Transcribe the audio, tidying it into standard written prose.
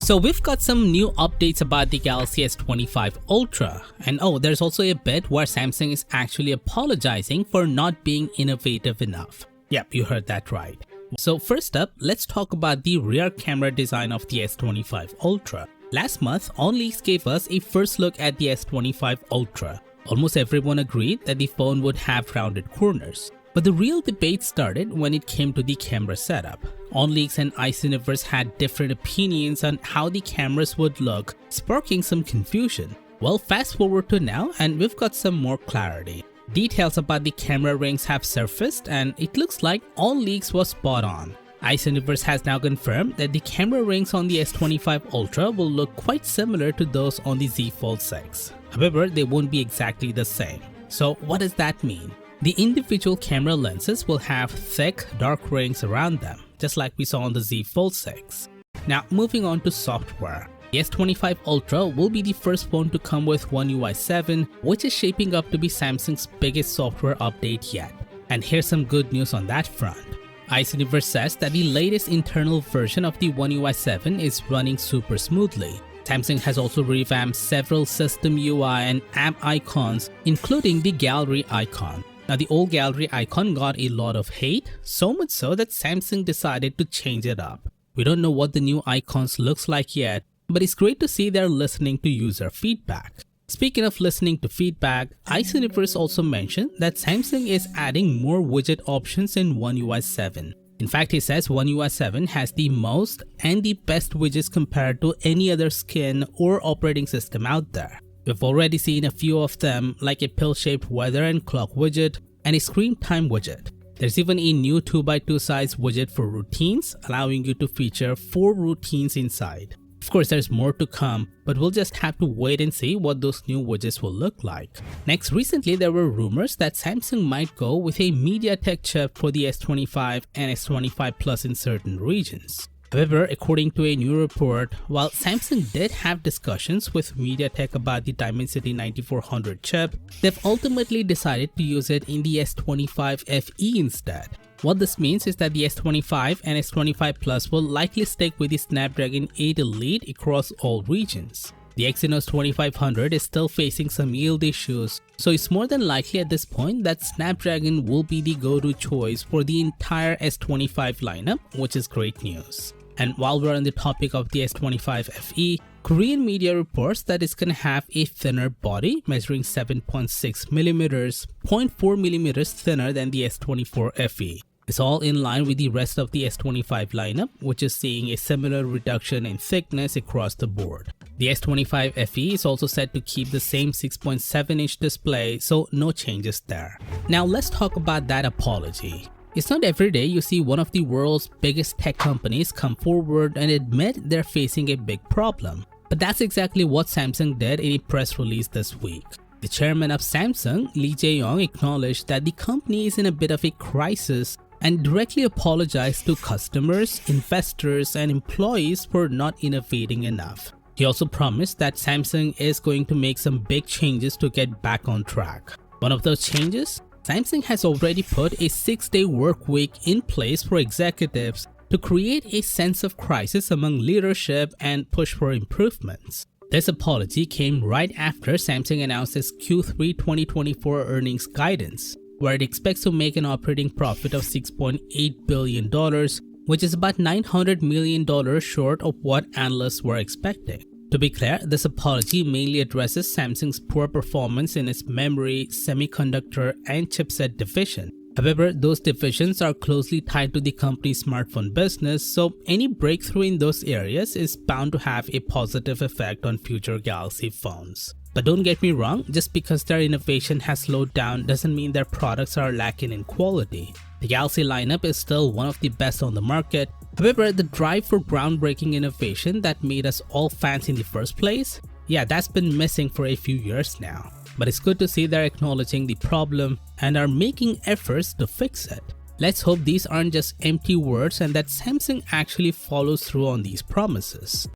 So we've got some new updates about the Galaxy S25 Ultra, and there's also a bit where Samsung is actually apologizing for not being innovative enough. Yep, you heard that right. So first up, let's talk about the rear camera design of the S25 Ultra. Last month, OnLeaks gave us a first look at the S25 Ultra. Almost everyone agreed that the phone would have rounded corners. But the real debate started when it came to the camera setup. OnLeaks and Ice Universe had different opinions on how the cameras would look, sparking some confusion. Well, fast forward to now and we've got some more clarity. Details about the camera rings have surfaced and it looks like OnLeaks was spot on. Ice Universe has now confirmed that the camera rings on the S25 Ultra will look quite similar to those on the Z Fold 6. However, they won't be exactly the same. So what does that mean? The individual camera lenses will have thick, dark rings around them, just like we saw on the Z Fold 6. Now, moving on to software. The S25 Ultra will be the first phone to come with One UI 7, which is shaping up to be Samsung's biggest software update yet. And here's some good news on that front. Ice Universe says that the latest internal version of the One UI 7 is running super smoothly. Samsung has also revamped several system UI and app icons, including the gallery icon. Now, the old gallery icon got a lot of hate, so much so that Samsung decided to change it up. We don't know what the new icons looks like yet, but it's great to see they're listening to user feedback. Speaking of listening to feedback, Ice Universe also mentioned that Samsung is adding more widget options in One UI 7. In fact, he says One UI 7 has the most and the best widgets compared to any other skin or operating system out there. We've already seen a few of them, like a pill-shaped weather and clock widget and a screen time widget. There's even a new 2x2 size widget for routines, allowing you to feature 4 routines inside. Of course, there's more to come, but we'll just have to wait and see what those new widgets will look like. Next, recently there were rumors that Samsung might go with a MediaTek chip for the S25 and S25 Plus in certain regions. However, according to a new report, while Samsung did have discussions with MediaTek about the Dimensity 9400 chip, they've ultimately decided to use it in the S25 FE instead. What this means is that the S25 and S25 Plus will likely stick with the Snapdragon 8 Elite across all regions. The Exynos 2500 is still facing some yield issues, so it's more than likely at this point that Snapdragon will be the go-to choice for the entire S25 lineup, which is great news. And while we're on the topic of the S25 FE, Korean media reports that it's gonna have a thinner body measuring 7.6mm, 0.4mm thinner than the S24 FE. It's all in line with the rest of the S25 lineup, which is seeing a similar reduction in thickness across the board. The S25 FE is also set to keep the same 6.7-inch display, so no changes there. Now let's talk about that apology. It's not every day you see one of the world's biggest tech companies come forward and admit they're facing a big problem. But that's exactly what Samsung did in a press release this week. The chairman of Samsung, Lee Jae-yong, acknowledged that the company is in a bit of a crisis and directly apologized to customers, investors, and employees for not innovating enough. He also promised that Samsung is going to make some big changes to get back on track. One of those changes? Samsung has already put a 6-day work week in place for executives to create a sense of crisis among leadership and push for improvements. This apology came right after Samsung announced its Q3 2024 earnings guidance, where it expects to make an operating profit of $6.8 billion, which is about $900 million short of what analysts were expecting. To be clear, this apology mainly addresses Samsung's poor performance in its memory, semiconductor, and chipset division. However, those divisions are closely tied to the company's smartphone business, so any breakthrough in those areas is bound to have a positive effect on future Galaxy phones. But don't get me wrong, just because their innovation has slowed down doesn't mean their products are lacking in quality. The Galaxy lineup is still one of the best on the market. However, the drive for groundbreaking innovation that made us all fans in the first place, that's been missing for a few years now. But it's good to see they're acknowledging the problem and are making efforts to fix it. Let's hope these aren't just empty words and that Samsung actually follows through on these promises.